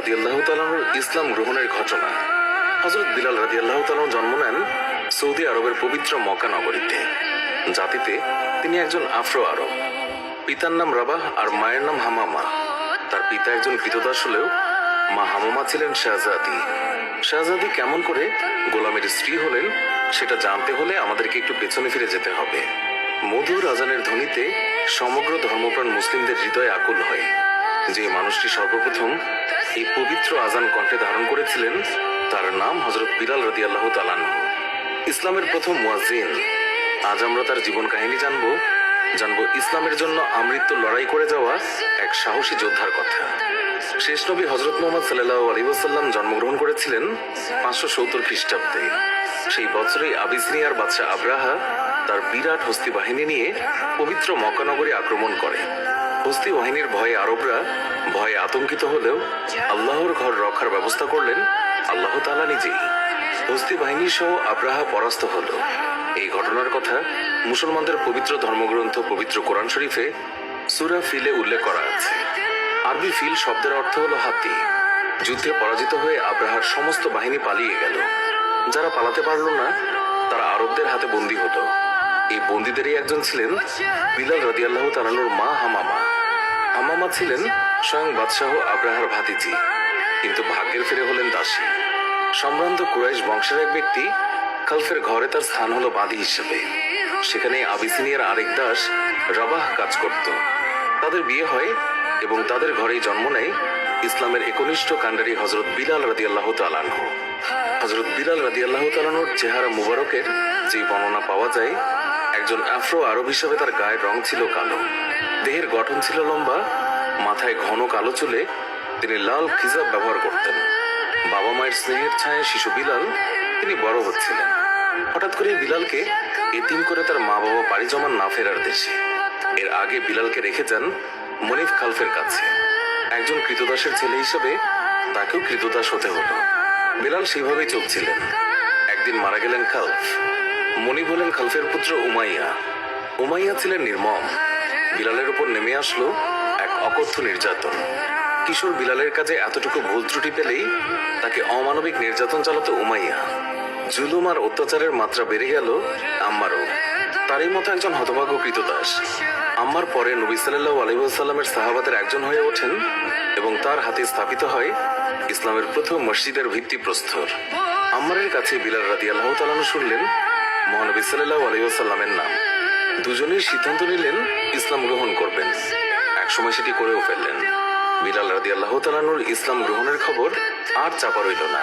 রাদিয়াল্লাহু তাআলার ইসলাম গ্রহণের ঘটনা। হযরত বিলাল রাদিয়াল্লাহু তাআলা জন্ম নেন সৌদি আরবের পবিত্র মক্কা নগরীতে। জাতিতে তিনি একজন আফ্রো আরব। পিতার নাম রাবাহ আর মায়ের নাম হামামা। তার পিতা একজন কৃতদাস হলেও মা হামামা ছিলেন শাহজাদি। শাহজাদি কেমন করে গোলামের স্ত্রী হলেন সেটা জানতে হলে আমাদেরকে একটু পেছনে ফিরে যেতে হবে। মধুর আজানের ধ্বনিতে সমগ্র ধর্মপ্রাণ মুসলিমদের হৃদয় আকুল হয়। যে মানুষটি সর্বপ্রথম এই পবিত্র আজান কণ্ঠে ধারণ করেছিলেন তার নাম হযরত বিলাল রাদিয়াল্লাহু তাআলা আনহু, ইসলামের প্রথম মুয়াজ্জিন। আজ আমরা তার জীবন কাহিনী জানবো ইসলামের জন্য আমৃত্যু লড়াই করে যাওয়া এক সাহসী যোদ্ধার কথা। শেষ নবী হযরত মুহাম্মদ সাল্লাল্লাহু আলাইহি ওয়াসাল্লাম জন্মগ্রহণ করেছিলেন 570 খ্রিস্টাব্দে। সেই বছরেই আবিসিনিয়ার বাদশা আব্রাহা তার বিরাট হস্তি বাহিনী নিয়ে পবিত্র মক্কা নগরী আক্রমণ করে। হস্তি বাহিনীর ভয়ে আরবরা ভয়ে আতঙ্কিত হলেও আল্লাহর ঘর রক্ষার ব্যবস্থা করলেন আল্লাহ তাআলা নিজেই। হস্তি বাহিনী সহ আব্রাহা পরাস্ত হল। এই ঘটনার কথা মুসলমানদের পবিত্র ধর্মগ্রন্থ পবিত্র কোরআন শরীফে সূরা ফিলে উল্লেখ করা আছে। আরবি ফিল শব্দের অর্থ হলো হাতি। যুদ্ধে পরাজিত হয়ে আব্রাহার সমস্ত বাহিনী পালিয়ে গেল। যারা পালাতে পারল না তারা আরবদের হাতে বন্দী হলো। এই বন্দীদেরই একজন ছিলেন বিলাল রাদিয়াল্লাহু তাআলার মা হামামা। হামামা ছিলেন স্বয়ং বাদশাহ আব্রাহার ভাতিজি, কিন্তু ভাগ্যের ফেরে হলেন দাসী। সম্ভ্রান্ত কুরাইশ বংশের এক ব্যক্তি খালফের ঘরে তার স্থান হলো বাদী হিসেবে। সেখানে আবিসিনিয়ার আরেক দাস রাবাহ কাজ করত। তাদের বিয়ে হয় এবং তাদের ঘরেই জন্ম নেয় ইসলামের একনিষ্ঠ কাণ্ডারি হযরত বিলাল রাদিয়াল্লাহু তাআলা আনহু। হযরত বিলাল রাদিয়াল্লাহু তাআলা আনহুর চেহারা মুবারকের যে বর্ণনা পাওয়া যায়, একজন আফ্রো আরব হিসাবে তার গায়ের রং ছিল কালো, দেহের গঠন ছিল লম্বা, মাথায় ঘন কালো চুলে তিনি লাল খিজাব ব্যবহার করতেন। বাবা মায়ের স্নেহের ছায়ায় শিশু বিলাল তিনি বড় হচ্ছিলেন। হঠাৎ করে বিলালকে এতিম করে তার মা বাবা পাড়ি জমান না ফেরার দেশে। এর আগে বিলালকে রেখে যান মনিফ খালফের কাছে। একজন কৃতদাসের ছেলে হিসেবে তাকেও কৃতদাস হতে হলো। বিলাল সেইভাবেই চলছিলেন। একদিন মারা গেলেন খালফ। মনিফ হলেন খালফের পুত্র উমাইয়া। উমাইয়া ছিলেন নির্মম। বিলালের উপর নেমে আসলো এক অকথ্য নির্যাতন। কিশোর বিলালের কাজে এতটুকু ভুল ত্রুটি পেলেই তাকে অমানবিক নির্যাতন চালাতো উমাইয়া। জুলুম আর অত্যাচারের মাত্রা বেড়ে গেল আম্মারও। তারই মতো একজন হতভাগ্য কৃতদাস আম্মার পরে নবী সাল্লাল্লাহু আলাইহি ওয়াসাল্লামের সাহাবাদের একজন হয়ে ওঠেন এবং তার হাতে স্থাপিত হয় ইসলামের প্রথম মসজিদের ভিত্তিপ্রস্তর। আম্মারের কাছে বিলাল রাদিয়াল্লাহু তাআলা আনহু শুনলেন মহানবী সাল্লাল্লাহু আলাইহি ওয়াসাল্লামের নাম। দুজনেই সিদ্ধান্ত নিলেন ইসলাম গ্রহণ করবেন। একসময় সেটি করেও ফেললেন। বিলাল রাদিয়াল্লাহু তাআলা আনহুর ইসলাম গ্রহণের খবর আর চাপা রইল না।